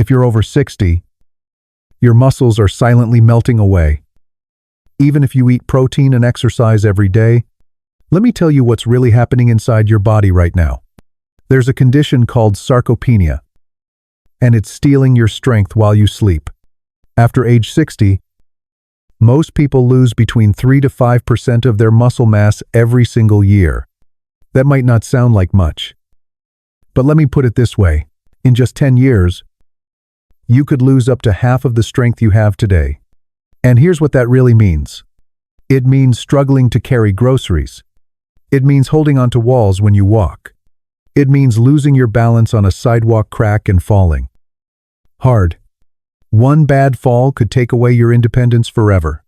If you're over 60, your muscles are silently melting away. Even if you eat protein and exercise every day, let me tell you what's really happening inside your body right now. There's a condition called sarcopenia, and it's stealing your strength while you sleep. After age 60, most people lose between 3 to 5% of their muscle mass every single year. That might not sound like much, but let me put it this way. In just 10 years, you could lose up to half of the strength you have today. And here's what that really means. It means struggling to carry groceries. It means holding onto walls when you walk. It means losing your balance on a sidewalk crack and falling hard. One bad fall could take away your independence forever.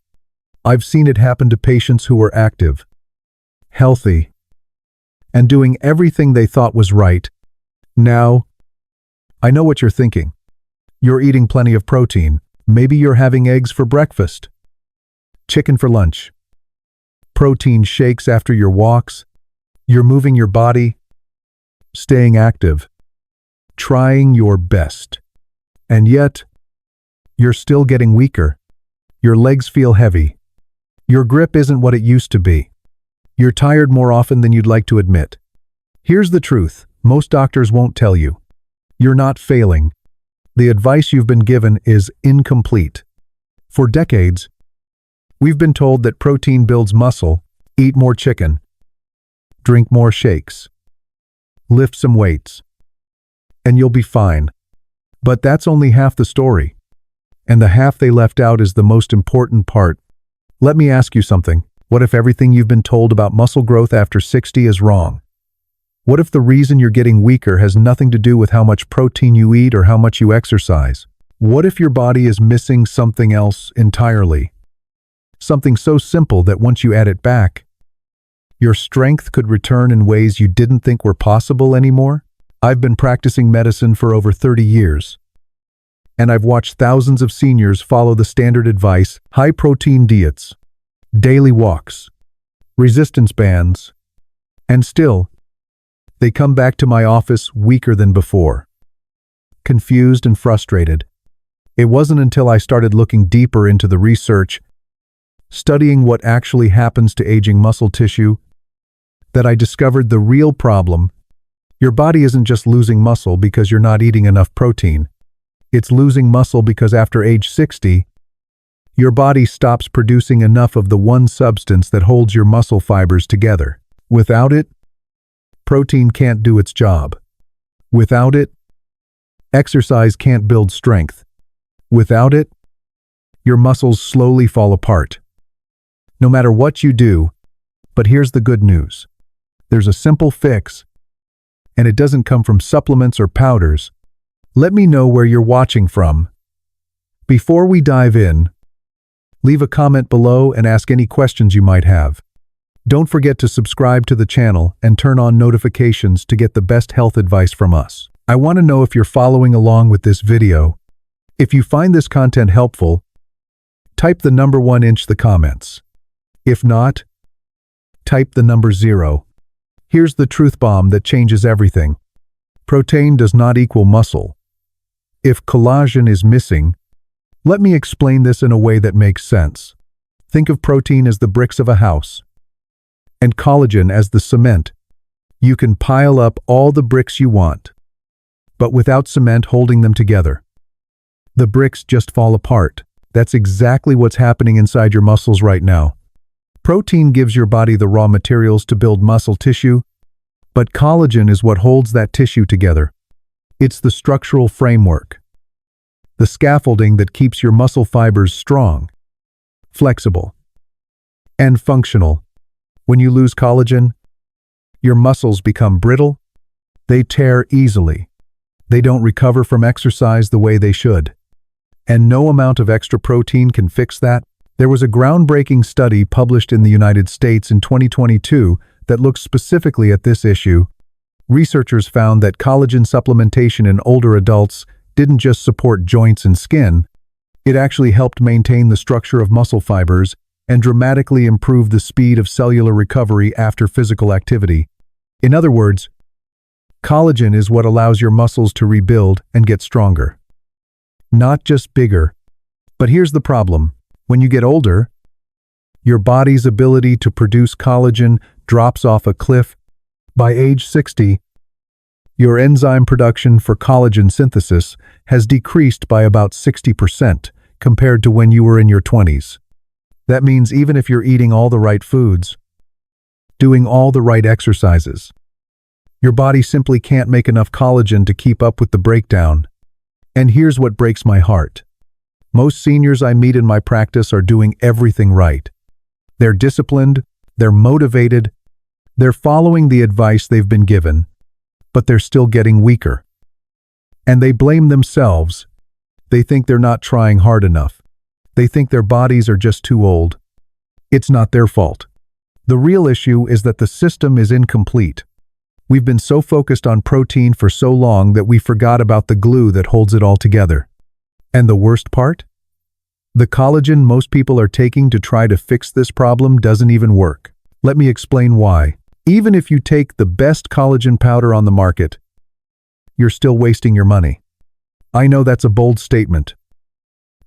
I've seen it happen to patients who were active, healthy, and doing everything they thought was right. Now, I know what you're thinking. You're eating plenty of protein. Maybe you're having eggs for breakfast, chicken for lunch, protein shakes after your walks. You're moving your body, staying active, trying your best. And yet, you're still getting weaker. Your legs feel heavy. Your grip isn't what it used to be. You're tired more often than you'd like to admit. Here's the truth. Most doctors won't tell you. You're not failing. The advice you've been given is incomplete. For decades, we've been told that protein builds muscle, eat more chicken, drink more shakes, lift some weights, and you'll be fine. But that's only half the story. And the half they left out is the most important part. Let me ask you something. What if everything you've been told about muscle growth after 60 is wrong? What if the reason you're getting weaker has nothing to do with how much protein you eat or how much you exercise? What if your body is missing something else entirely? Something so simple that once you add it back, your strength could return in ways you didn't think were possible anymore? I've been practicing medicine for over 30 years, and I've watched thousands of seniors follow the standard advice: high-protein diets, daily walks, resistance bands, and still, they come back to my office weaker than before, confused and frustrated. It wasn't until I started looking deeper into the research, studying what actually happens to aging muscle tissue, that I discovered the real problem. Your body isn't just losing muscle because you're not eating enough protein. It's losing muscle because after age 60, your body stops producing enough of the one substance that holds your muscle fibers together. Without it, protein can't do its job. Without it, exercise can't build strength. Without it, your muscles slowly fall apart. No matter what you do, but here's the good news. There's a simple fix, and it doesn't come from supplements or powders. Let me know where you're watching from. Before we dive in, leave a comment below and ask any questions you might have. Don't forget to subscribe to the channel and turn on notifications to get the best health advice from us. I want to know if you're following along with this video. If you find this content helpful, type the number 1 in the comments. If not, type the number 0. Here's the truth bomb that changes everything. Protein does not equal muscle. If collagen is missing, let me explain this in a way that makes sense. Think of protein as the bricks of a house, and collagen as the cement. You can pile up all the bricks you want, but without cement holding them together, the bricks just fall apart. That's exactly what's happening inside your muscles right now. Protein gives your body the raw materials to build muscle tissue, but collagen is what holds that tissue together. It's the structural framework, the scaffolding that keeps your muscle fibers strong, flexible, and functional. When you lose collagen, your muscles become brittle. They tear easily. They don't recover from exercise the way they should. And no amount of extra protein can fix that. There was a groundbreaking study published in the United States in 2022 that looked specifically at this issue. Researchers found that collagen supplementation in older adults didn't just support joints and skin, it actually helped maintain the structure of muscle fibers and dramatically improve the speed of cellular recovery after physical activity. In other words, collagen is what allows your muscles to rebuild and get stronger. not just bigger. But here's the problem. When you get older, your body's ability to produce collagen drops off a cliff. By age 60, your enzyme production for collagen synthesis has decreased by about 60% compared to when you were in your 20s. That means even if you're eating all the right foods, doing all the right exercises, your body simply can't make enough collagen to keep up with the breakdown. And here's what breaks my heart. Most seniors I meet in my practice are doing everything right. They're disciplined, they're motivated, they're following the advice they've been given, but they're still getting weaker. And they blame themselves. They think they're not trying hard enough. They think their bodies are just too old. It's not their fault. The real issue is that the system is incomplete. We've been so focused on protein for so long that we forgot about the glue that holds it all together. And the worst part? The collagen most people are taking to try to fix this problem doesn't even work. Let me explain why. Even if you take the best collagen powder on the market, you're still wasting your money. I know that's a bold statement,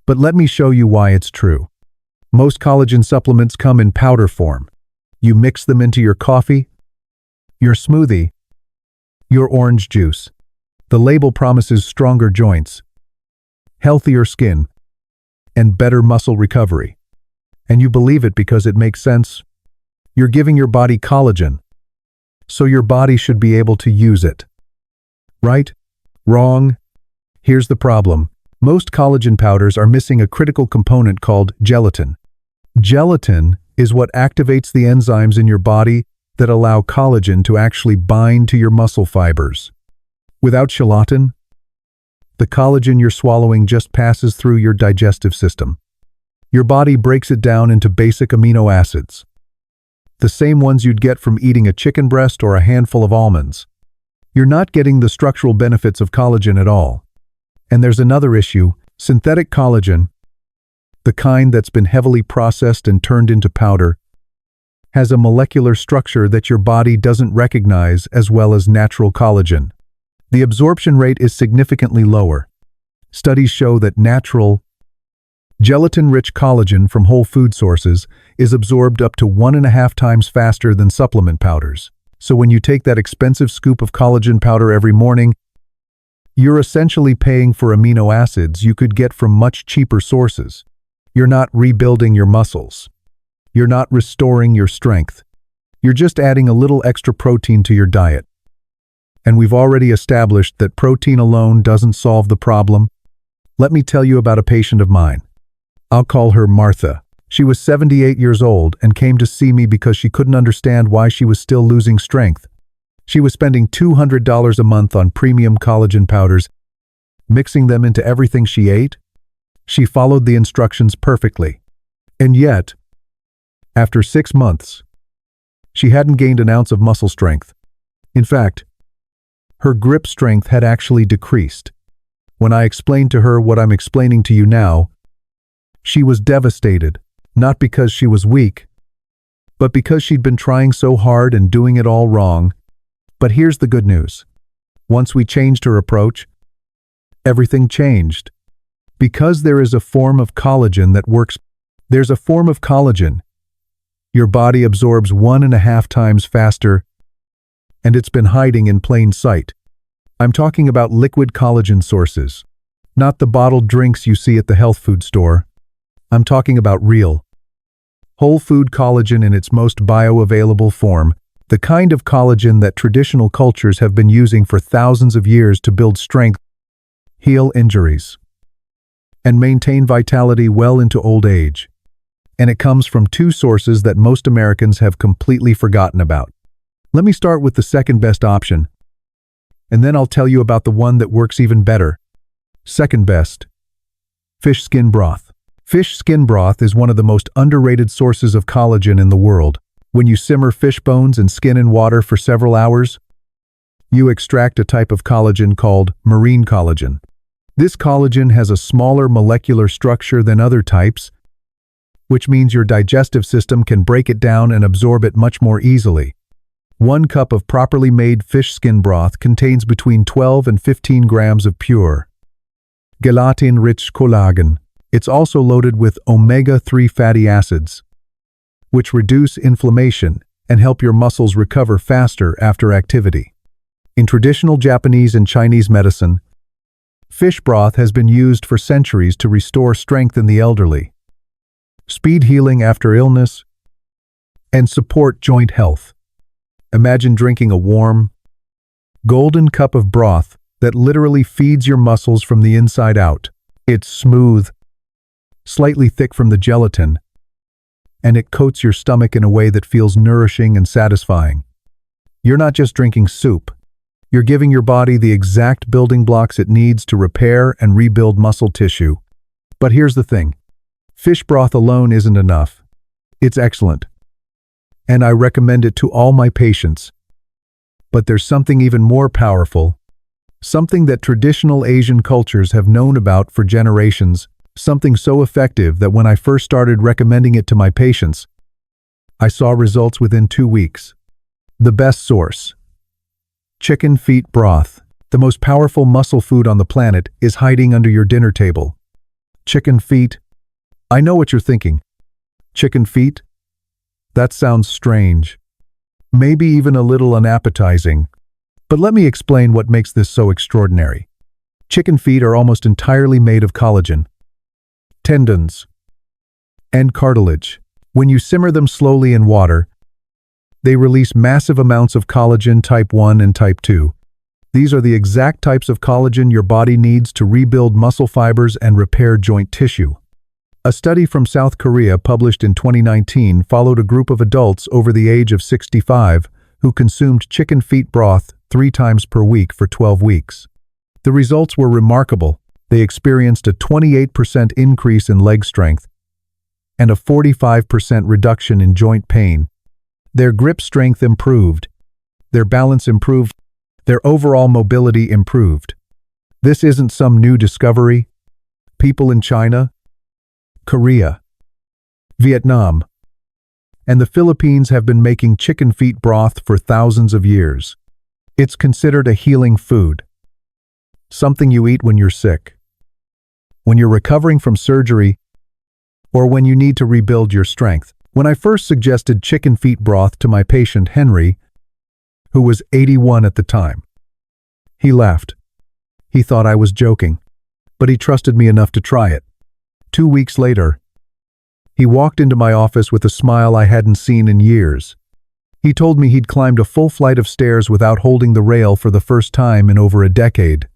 but let me show you why it's true. Most collagen supplements come in powder form. You mix them into your coffee, your smoothie, your orange juice. The label promises stronger joints, healthier skin, and better muscle recovery. And you believe it because it makes sense. You're giving your body collagen, so your body should be able to use it. Right? Wrong? Here's the problem. Most collagen powders are missing a critical component called gelatin. Gelatin is what activates the enzymes in your body that allow collagen to actually bind to your muscle fibers. Without gelatin, the collagen you're swallowing just passes through your digestive system. Your body breaks it down into basic amino acids, the same ones you'd get from eating a chicken breast or a handful of almonds. You're not getting the structural benefits of collagen at all. And there's another issue: synthetic collagen, the kind that's been heavily processed and turned into powder, has a molecular structure that your body doesn't recognize as well as natural collagen. The absorption rate is significantly lower. Studies show that natural, gelatin-rich collagen from whole food sources is absorbed up to 1.5 times faster than supplement powders. So when you take that expensive scoop of collagen powder every morning, you're essentially paying for amino acids you could get from much cheaper sources. You're not rebuilding your muscles. You're not restoring your strength. You're just adding a little extra protein to your diet. And we've already established that protein alone doesn't solve the problem. Let me tell you about a patient of mine. I'll call her Martha. She was 78 years old and came to see me because she couldn't understand why she was still losing strength. She was spending $200 a month on premium collagen powders, mixing them into everything she ate. She followed the instructions perfectly. And yet, after 6 months, she hadn't gained an ounce of muscle strength. In fact, her grip strength had actually decreased. When I explained to her what I'm explaining to you now, she was devastated, not because she was weak, but because she'd been trying so hard and doing it all wrong. But here's the good news. Once we changed her approach, everything changed. Because there is a form of collagen that works. There's a form of collagen your body absorbs 1.5 times faster, and it's been hiding in plain sight. I'm talking about liquid collagen sources, not the bottled drinks you see at the health food store. I'm talking about real, whole food collagen in its most bioavailable form, the kind of collagen that traditional cultures have been using for thousands of years to build strength, heal injuries, and maintain vitality well into old age. And it comes from 2 sources that most Americans have completely forgotten about. Let me start with the second best option, and then I'll tell you about the one that works even better. Second best: fish skin broth. Fish skin broth is one of the most underrated sources of collagen in the world. When you simmer fish bones and skin in water for several hours, you extract a type of collagen called marine collagen. This collagen has a smaller molecular structure than other types, which means your digestive system can break it down and absorb it much more easily. 1 cup of properly made fish skin broth contains between 12 and 15 grams of pure, gelatin-rich collagen. It's also loaded with omega-3 fatty acids, which reduce inflammation and help your muscles recover faster after activity. In traditional Japanese and Chinese medicine, fish broth has been used for centuries to restore strength in the elderly, speed healing after illness, and support joint health. Imagine drinking a warm, golden cup of broth that literally feeds your muscles from the inside out. It's smooth, slightly thick from the gelatin, and it coats your stomach in a way that feels nourishing and satisfying. You're not just drinking soup. You're giving your body the exact building blocks it needs to repair and rebuild muscle tissue. But here's the thing. Fish broth alone isn't enough. It's excellent, and I recommend it to all my patients. But there's something even more powerful, something that traditional Asian cultures have known about for generations, something so effective that when I first started recommending it to my patients, I saw results within 2 weeks. The best source. Chicken feet broth, the most powerful muscle food on the planet, is hiding under your dinner table. Chicken feet? I know what you're thinking. Chicken feet? That sounds strange. Maybe even a little unappetizing. But let me explain what makes this so extraordinary. Chicken feet are almost entirely made of collagen, tendons, and cartilage. When you simmer them slowly in water, they release massive amounts of collagen type 1 and type 2. These are the exact types of collagen your body needs to rebuild muscle fibers and repair joint tissue. A study from South Korea published in 2019 followed a group of adults over the age of 65 who consumed chicken feet broth 3 times per week for 12 weeks. The results were remarkable. They experienced a 28% increase in leg strength and a 45% reduction in joint pain. Their grip strength improved, their balance improved, their overall mobility improved. This isn't some new discovery. People in China, Korea, Vietnam, and the Philippines have been making chicken feet broth for thousands of years. It's considered a healing food, something you eat when you're sick, when you're recovering from surgery, or when you need to rebuild your strength. When I first suggested chicken feet broth to my patient Henry, who was 81 at the time, he laughed. He thought I was joking, but he trusted me enough to try it. 2 weeks later, he walked into my office with a smile I hadn't seen in years. He told me he'd climbed a full flight of stairs without holding the rail for the first time in over a decade.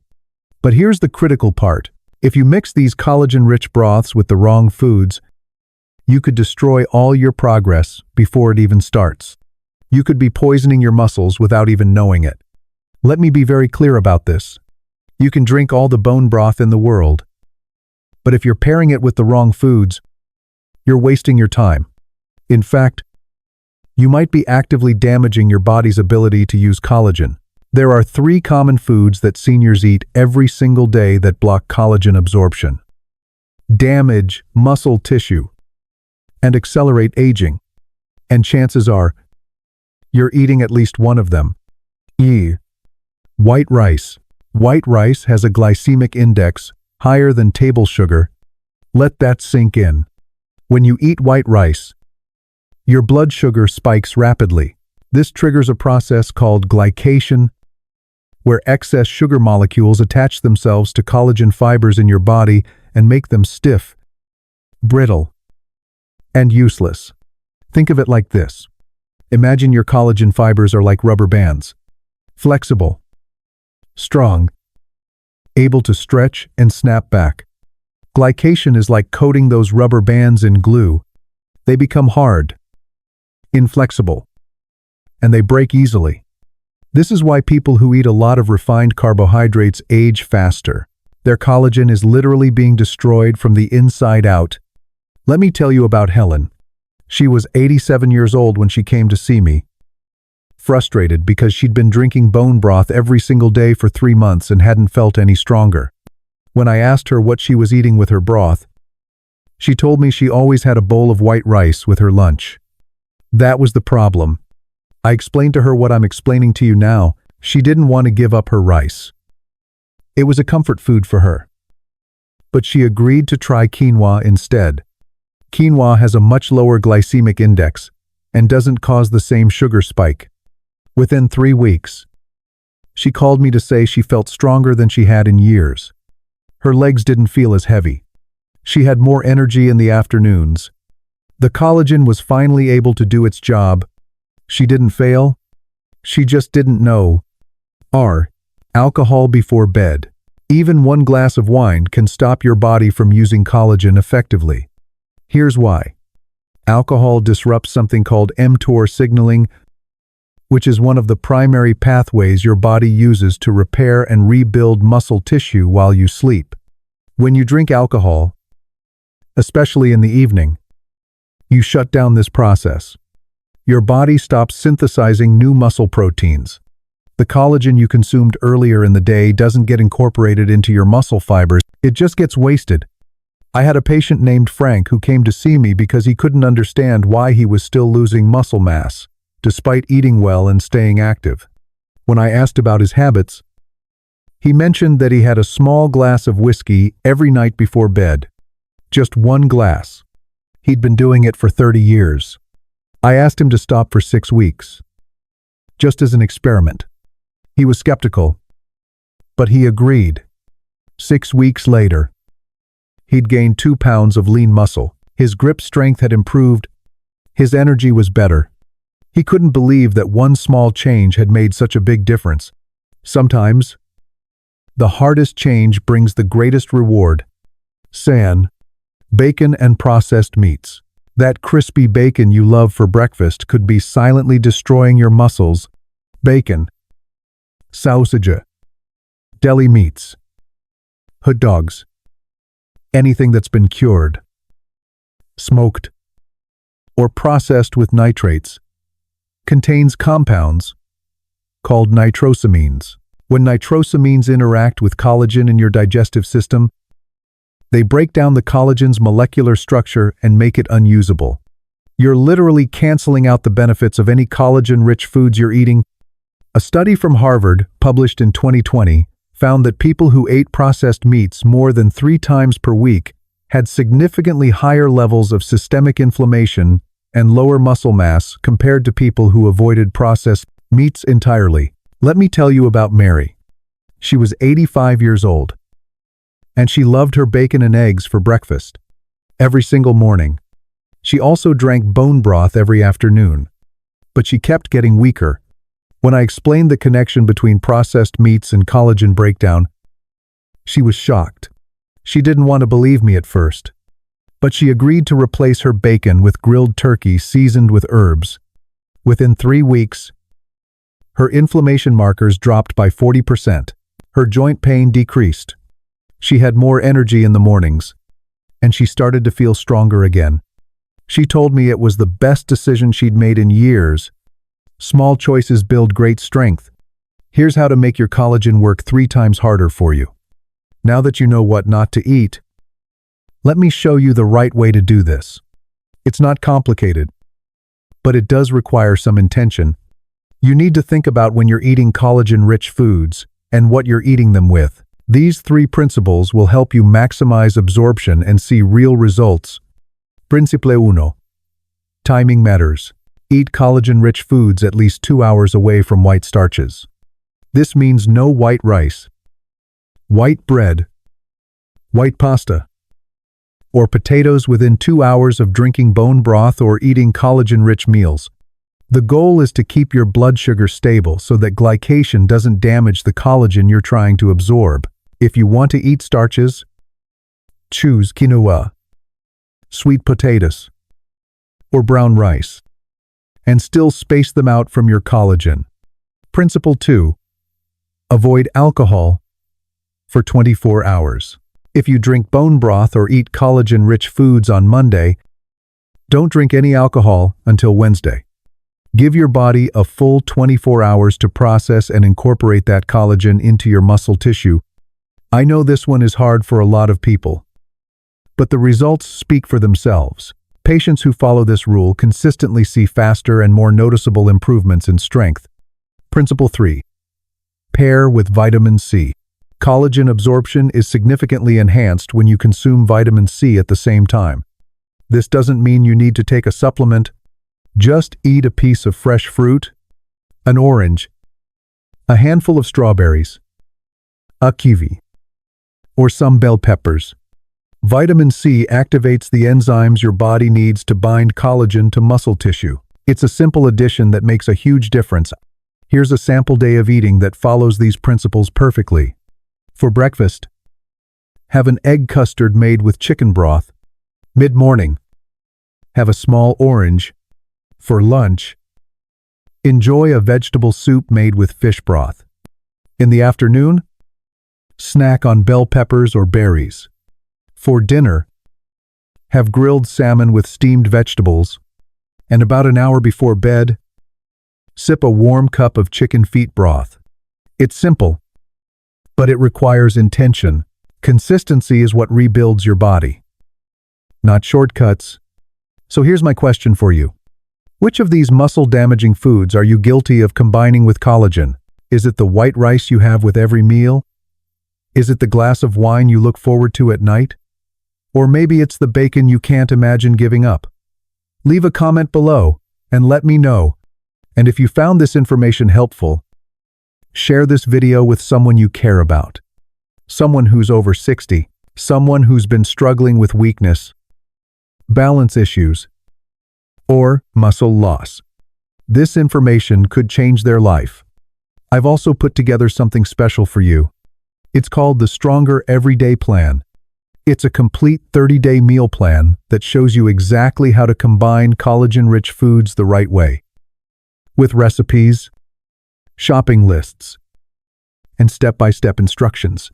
But here's the critical part. If you mix these collagen-rich broths with the wrong foods, you could destroy all your progress before it even starts. You could be poisoning your muscles without even knowing it. Let me be very clear about this. You can drink all the bone broth in the world, but if you're pairing it with the wrong foods, you're wasting your time. In fact, you might be actively damaging your body's ability to use collagen. There are 3 common foods that seniors eat every single day that block collagen absorption, damage muscle tissue, and accelerate aging. And chances are, you're eating at least one of them. White rice. White rice has a glycemic index higher than table sugar. Let that sink in. When you eat white rice, your blood sugar spikes rapidly. This triggers a process called glycation, where excess sugar molecules attach themselves to collagen fibers in your body and make them stiff, brittle, and useless. Think of it like this. Imagine your collagen fibers are like rubber bands, flexible, strong, able to stretch and snap back. Glycation is like coating those rubber bands in glue. They become hard, inflexible, and they break easily. This is why people who eat a lot of refined carbohydrates age faster. Their collagen is literally being destroyed from the inside out. Let me tell you about Helen. She was 87 years old when she came to see me, frustrated because she'd been drinking bone broth every single day for 3 months and hadn't felt any stronger. When I asked her what she was eating with her broth, she told me she always had a bowl of white rice with her lunch. That was the problem. I explained to her what I'm explaining to you now. She didn't want to give up her rice. It was a comfort food for her. but she agreed to try quinoa instead. Quinoa has a much lower glycemic index and doesn't cause the same sugar spike. Within 3 weeks, she called me to say she felt stronger than she had in years. Her legs didn't feel as heavy. She had more energy in the afternoons. The collagen was finally able to do its job. She didn't fail. She just didn't know. Alcohol before bed. Even 1 glass of wine can stop your body from using collagen effectively. Here's why. Alcohol disrupts something called mTOR signaling, which is one of the primary pathways your body uses to repair and rebuild muscle tissue while you sleep. When you drink alcohol, especially in the evening, you shut down this process. Your body stops synthesizing new muscle proteins. The collagen you consumed earlier in the day doesn't get incorporated into your muscle fibers, it just gets wasted. I had a patient named Frank who came to see me because he couldn't understand why he was still losing muscle mass, despite eating well and staying active. When I asked about his habits, he mentioned that he had a small glass of whiskey every night before bed. Just 1 glass. He'd been doing it for 30 years. I asked him to stop for 6 weeks, just as an experiment. He was skeptical, but he agreed. 6 weeks later, he'd gained 2 pounds of lean muscle. His grip strength had improved. His energy was better. He couldn't believe that one small change had made such a big difference. Sometimes, the hardest change brings the greatest reward. Bacon and processed meats. That crispy bacon you love for breakfast could be silently destroying your muscles. Bacon, sausage, deli meats, hot dogs, anything that's been cured, smoked, or processed with nitrates, contains compounds called nitrosamines. When nitrosamines interact with collagen in your digestive system, they break down the collagen's molecular structure and make it unusable. You're literally canceling out the benefits of any collagen-rich foods you're eating. A study from Harvard, published in 2020, found that people who ate processed meats more than 3 times per week had significantly higher levels of systemic inflammation and lower muscle mass compared to people who avoided processed meats entirely. Let me tell you about Mary. She was 85 years old, and she loved her bacon and eggs for breakfast every single morning. She also drank bone broth every afternoon, but she kept getting weaker. When I explained the connection between processed meats and collagen breakdown, she was shocked. She didn't want to believe me at first, but she agreed to replace her bacon with grilled turkey seasoned with herbs. Within 3 weeks, her inflammation markers dropped by 40%. Her joint pain decreased. She had more energy in the mornings, and she started to feel stronger again. She told me it was the best decision she'd made in years. Small choices build great strength. Here's how to make your collagen work 3 times harder for you. Now that you know what not to eat, let me show you the right way to do this. It's not complicated, but it does require some intention. You need to think about when you're eating collagen-rich foods and what you're eating them with. These 3 principles will help you maximize absorption and see real results. Principle 1. Timing matters. Eat collagen-rich foods at least 2 hours away from white starches. This means no white rice, white bread, white pasta, or potatoes within 2 hours of drinking bone broth or eating collagen-rich meals. The goal is to keep your blood sugar stable so that glycation doesn't damage the collagen you're trying to absorb. If you want to eat starches, choose quinoa, sweet potatoes, or brown rice, and still space them out from your collagen. Principle 2. Avoid alcohol for 24 hours. If you drink bone broth or eat collagen-rich foods on Monday, don't drink any alcohol until Wednesday. Give your body a full 24 hours to process and incorporate that collagen into your muscle tissue. I know this one is hard for a lot of people, but the results speak for themselves. Patients who follow this rule consistently see faster and more noticeable improvements in strength. Principle 3. Pair with vitamin C. Collagen absorption is significantly enhanced when you consume vitamin C at the same time. This doesn't mean you need to take a supplement. Just eat a piece of fresh fruit, an orange, a handful of strawberries, a kiwi, or some bell peppers. Vitamin C activates the enzymes your body needs to bind collagen to muscle tissue. It's a simple addition that makes a huge difference. Here's a sample day of eating that follows these principles perfectly. For breakfast, have an egg custard made with chicken broth. Mid-morning, have a small orange. For lunch, enjoy a vegetable soup made with fish broth. In the afternoon, snack on bell peppers or berries. For dinner, have grilled salmon with steamed vegetables, and about an hour before bed, sip a warm cup of chicken feet broth. It's simple, but it requires intention. Consistency is what rebuilds your body, not shortcuts. So here's my question for you. Which of these muscle-damaging foods are you guilty of combining with collagen? Is it the white rice you have with every meal? Is it the glass of wine you look forward to at night? Or maybe it's the bacon you can't imagine giving up? Leave a comment below and let me know. And if you found this information helpful, share this video with someone you care about. Someone who's over 60, someone who's been struggling with weakness, balance issues, or muscle loss. This information could change their life. I've also put together something special for you. It's called the Stronger Everyday Plan. It's a complete 30-day meal plan that shows you exactly how to combine collagen-rich foods the right way, with recipes, shopping lists, and step-by-step instructions.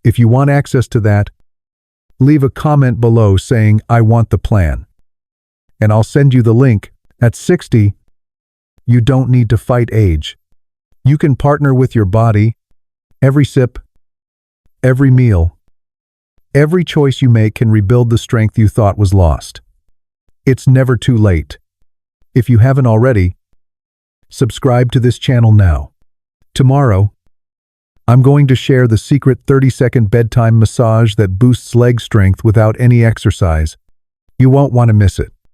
If you want access to that, leave a comment below saying, "I want the plan," and I'll send you the link. At 60, you don't need to fight age. You can partner with your body. Every sip, every meal, every choice you make can rebuild the strength you thought was lost. It's never too late. If you haven't already, subscribe to this channel now. Tomorrow, I'm going to share the secret 30-second bedtime massage that boosts leg strength without any exercise. You won't want to miss it.